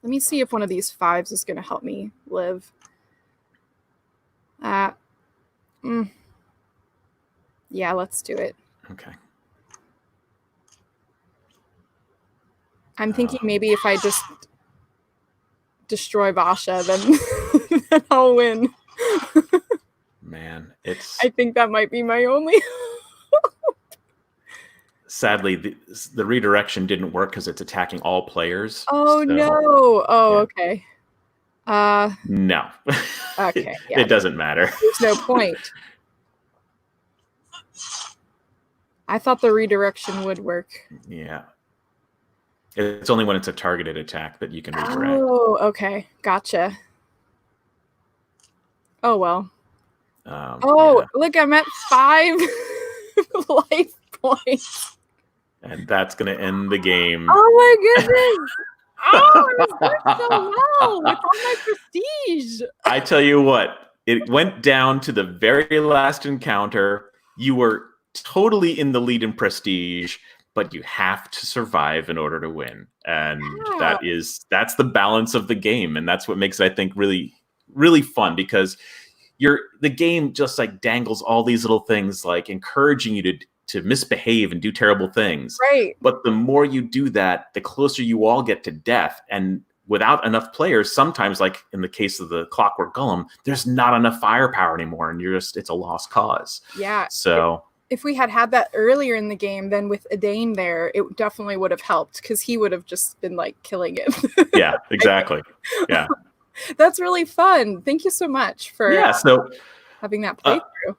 Let me see if one of these 5s is going to help me live. Yeah, let's do it. Okay. I'm thinking maybe if I just destroy 𝙂𝙢, then, then I'll win. Man, it's... I think that might be my only... Sadly, the redirection didn't work because it's attacking all players. Oh, so, no. Oh, yeah. okay. No. Okay, yeah. It doesn't matter. There's no point. I thought the redirection would work. Yeah. It's only when it's a targeted attack that you can redirect. Oh, okay. Gotcha. Oh, well. Yeah. Look, I'm at 5 life points. And that's going to end the game. Oh, my goodness. Oh, I was doing so well with all my prestige. I tell you what, it went down to the very last encounter. You were totally in the lead in prestige, but you have to survive in order to win. And that's the balance of the game. And that's what makes it, I think, really, really fun, because the game just like dangles all these little things, like encouraging you to misbehave and do terrible things. Right. But the more you do that, the closer you all get to death. And without enough players, sometimes, like in the case of the Clockwork Golem, there's not enough firepower anymore, and it's a lost cause. Yeah. So if we had that earlier in the game, then with 𝙂𝙖𝙢𝙤𝙤 there, it definitely would have helped, because he would have just been like killing it. Yeah, exactly. Yeah. That's really fun. Thank you so much for having that playthrough.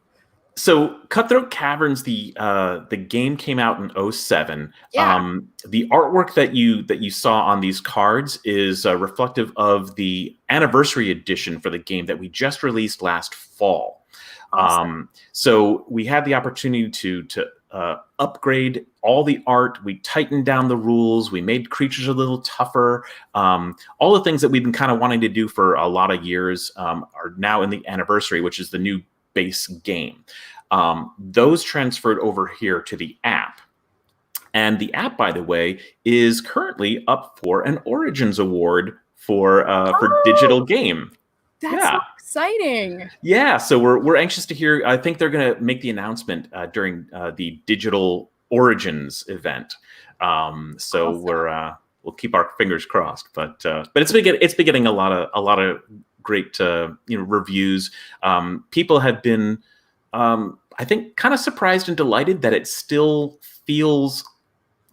So Cutthroat Caverns, the game came out in 2007. Yeah. The artwork that you saw on these cards is reflective of the anniversary edition for the game that we just released last fall. Awesome. So we had the opportunity to upgrade all the art. We tightened down the rules. We made creatures a little tougher. All the things that we've been kind of wanting to do for a lot of years are now in the anniversary, which is the new base game. Those transferred over here to the app. And the app, by the way, is currently up for an Origins Award for digital game. That's so exciting. Yeah, so we're anxious to hear. I think they're going to make the announcement during the Digital Origins event. So awesome. We'll keep our fingers crossed. But it's been getting a lot of great reviews. People have been, I think, kind of surprised and delighted that it still feels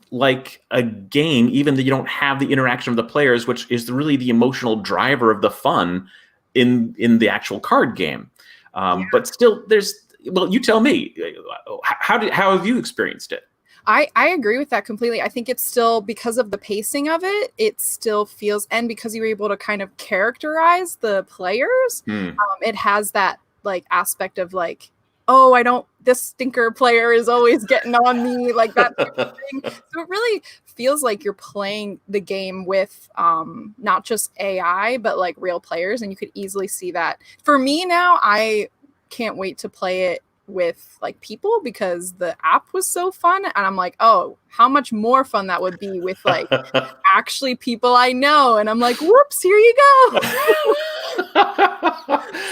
like a game, even though you don't have the interaction of the players, which is really the emotional driver of the fun in the actual card game. But still, you tell me, how have you experienced it? I agree with that completely. I think it's still, because of the pacing of it, it still feels, and because you were able to kind of characterize the players, it has that like aspect of like, oh, this stinker player is always getting on me, like that type of thing. So it really feels like you're playing the game with not just AI, but like real players. And you could easily see that. For me now, I can't wait to play it with like people, because the app was so fun, and I'm like, oh, how much more fun that would be with like actually people I know. And I'm like, whoops, here you go.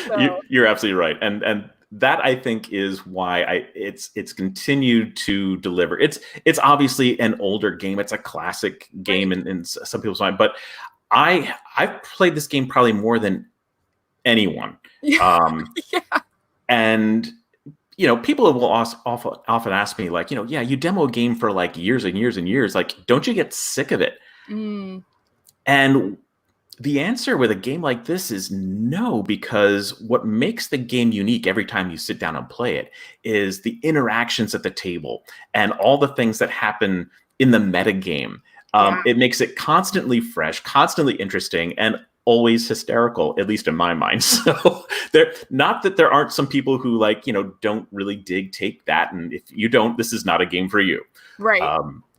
So. You're absolutely right. And that, I think, is why it's continued to deliver. It's obviously an older game. It's a classic game in some people's mind, but I've played this game probably more than anyone. Yeah. And people will often ask me, like, yeah, you demo a game for like years and years and years. Like, don't you get sick of it? And the answer with a game like this is no, because what makes the game unique every time you sit down and play it is the interactions at the table and all the things that happen in the meta game. It makes it constantly fresh, constantly interesting, and always hysterical, at least in my mind. So not that there aren't some people who don't really take that, and if you don't, this is not a game for you. Right.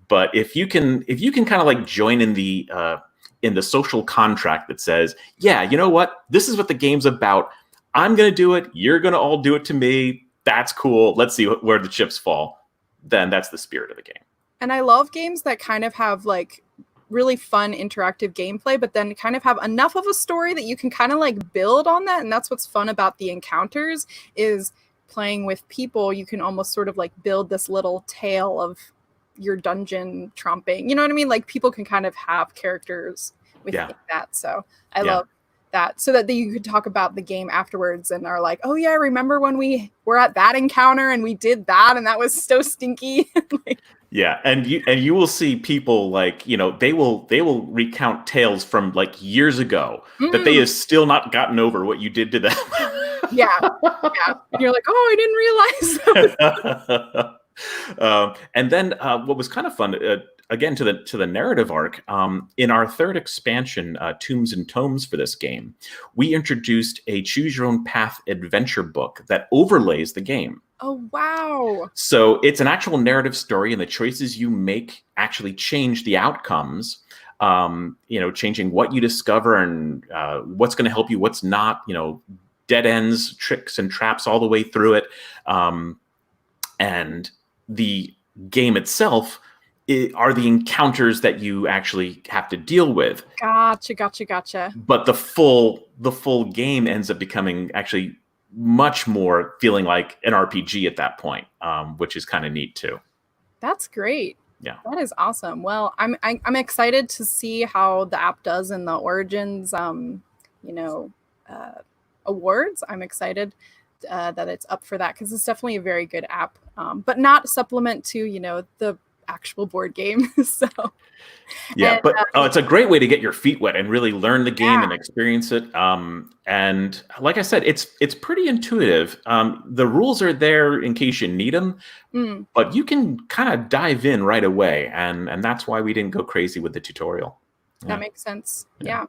But if you can kind of like join in the social contract that says, yeah, you know what, this is what the game's about. I'm going to do it. You're going to all do it to me. That's cool. Let's see where the chips fall. Then that's the spirit of the game. And I love games that kind of have like really fun interactive gameplay, but then kind of have enough of a story that you can kind of like build on that. And that's what's fun about the encounters, is playing with people, you can almost sort of like build this little tale of your dungeon tromping. You know what I mean? Like people can kind of have characters within that. So I love that, so that you could talk about the game afterwards and are like, oh yeah, remember when we were at that encounter and we did that and that was so stinky. Like, yeah, and you will see people like, you know, they will recount tales from like years ago that they have still not gotten over what you did to them. Yeah. And you're like, oh, I didn't realize. And then what was kind of fun, again, to the narrative arc, in our third expansion, Tombs and Tomes, for this game, we introduced a choose your own path adventure book that overlays the game. Oh, wow. So it's an actual narrative story, and the choices you make actually change the outcomes, you know, changing what you discover and what's going to help you, what's not, you know, dead ends, tricks and traps all the way through it. And the game itself are the encounters that you actually have to deal with. Gotcha. But the full game ends up becoming actually much more feeling like an RPG at that point, which is kind of neat too. That's great. Yeah, that is awesome. Well, I'm excited to see how the app does in the Origins, you know, awards. I'm excited that it's up for that, because it's definitely a very good app, but not supplement to, you know, the actual board game. So yeah, but it's a great way to get your feet wet and really learn the game and experience it. And like I said, it's pretty intuitive. The rules are there in case you need them, but you can kind of dive in right away, and that's why we didn't go crazy with the tutorial. That makes sense. Yeah.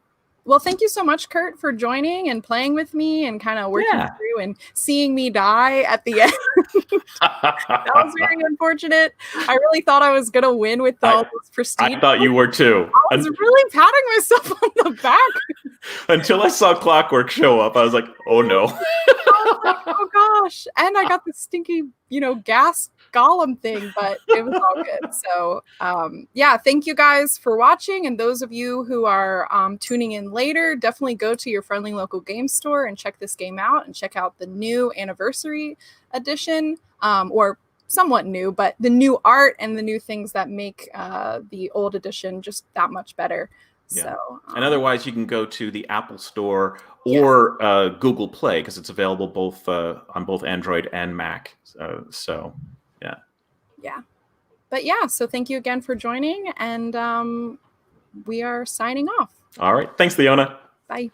Well, thank you so much, Kurt, for joining and playing with me and kind of working through and seeing me die at the end. That was very unfortunate. I really thought I was going to win with all those prestige. I thought you were too. I was really patting myself on the back. Until I saw Clockwork show up, I was like, oh no. I was like, oh gosh. And I got the stinky, you know, gas golem thing, but it was all good. So yeah, thank you guys for watching, and those of you who are tuning in later, definitely go to your friendly local game store and check this game out, and check out the new anniversary edition, or somewhat new, but the new art and the new things that make the old edition just that much better. So and otherwise you can go to the Apple Store or Google Play, because it's available both on both Android and Mac. So but yeah, so thank you again for joining, and we are signing off. All right, thanks, Leona. Bye.